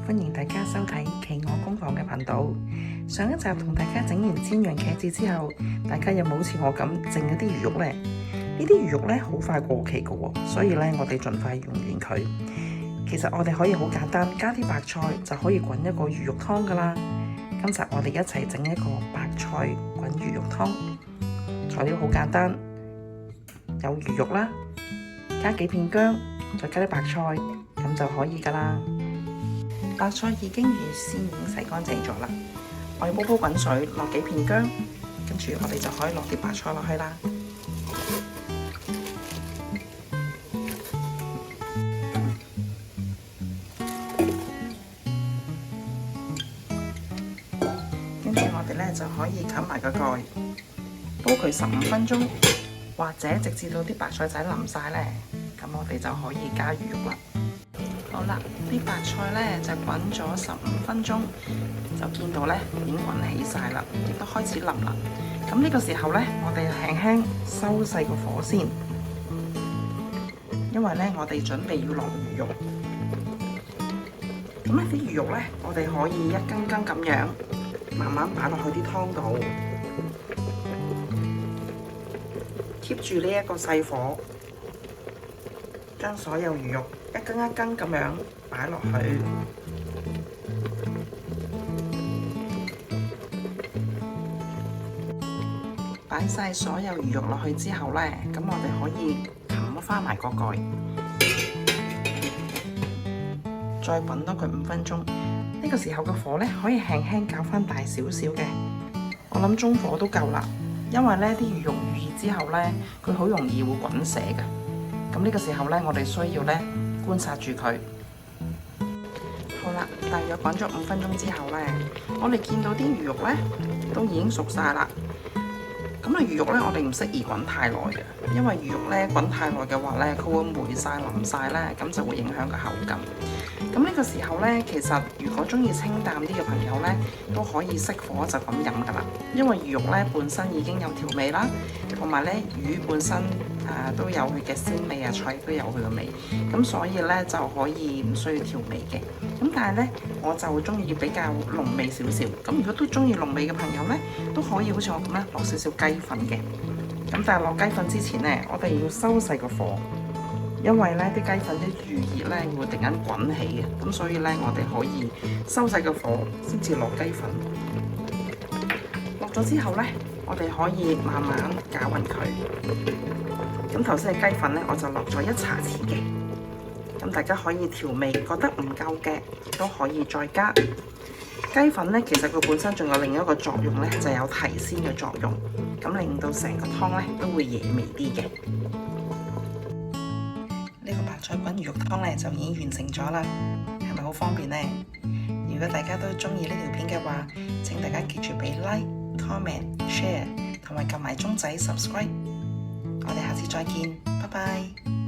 歡迎大家收睇企鵝工房嘅頻道。上一集同大家整完煎釀茄子之後，大家有冇好似我咁剩一啲魚肉呢？呢啲魚肉呢好快過期㗎喎，所以呢我哋盡快用完佢。其實我哋可以好簡單，加啲白菜就可以滾一個魚肉湯㗎喇。今集我哋一齊整一個白菜滾魚肉湯。材料好簡單，有魚肉啦，加幾片薑，再加啲白菜，咁就可以㗎喇。白菜已經預先洗乾淨咗啦，我要煲滾水，落幾片薑，跟住我哋就可以落啲白菜落去啦。跟住我哋呢就可以冚埋個蓋，煲佢15分鐘，或者直至到啲白菜仔腍晒呢，咁我哋就可以加魚肉啦。好啦，啲白菜呢就滾咗15分鐘，就見到呢已經滾起晒啦，亦都開始腍啦。咁呢個時候呢，我哋輕輕收細個火先，因為呢我哋準備要落魚肉。咁呢啲魚肉呢，我哋可以一羹羹咁樣慢慢擺落去啲湯度，keep 住呢一個細火，將所有魚肉一羹一羹咁樣擺落去，擺晒所有魚肉落去之後呢，咁我哋可以冚返埋個蓋，再滾多佢5分鐘。呢個時候個火呢，可以輕輕較返大少少嘅，我諗中火都夠啦。因為呢啲魚肉預熱之後呢，佢好容易會滾瀉嘅。咁呢個時候呢，我哋需要呢觀察住佢。好啦，大約滾咗5分鐘之後呢，我哋見到啲魚肉呢都已經熟晒啦。咁啊，魚肉呢，我哋唔適宜滾太耐嘅，因為魚肉呢滾太耐嘅話呢，佢會霉晒腍晒呢，咁就會影響個口感。咁呢個時候呢，其實如果中意清淡啲嘅朋友呢，都可以熄火就咁飲噶啦。因為魚肉呢本身已經有調味啦，同埋呢魚本身都有佢嘅鮮味啊，菜都有佢嘅味，咁所以呢就可以唔需要調味嘅。咁但係呢，我就中意比較濃味少少。咁如果都中意濃味嘅朋友呢，都可以好似我咁呢落少少雞粉嘅。咁但係落雞粉之前呢，我哋要收細個火。因為呢啲雞粉啲預熱呢會突然間滾起嘅，咁所以呢，我哋可以收細個火先至落雞粉。落咗之後呢，我哋可以慢慢攪勻佢。咁頭先嘅雞粉呢，我就落咗1茶匙嘅。咁大家可以調味，覺得唔夠嘅都可以再加。雞粉呢，其實佢本身仲有另一個作用呢，就有提鮮嘅作用，咁令到成個湯呢都會惹味啲嘅。呢個白菜滾魚肉湯呢就已經完成咗啦，係咪好方便呢？如果大家都中意呢條片嘅話，請大家記住俾 like、comment、share 同埋撳埋鐘仔 subscribe。我哋下次再見，拜拜。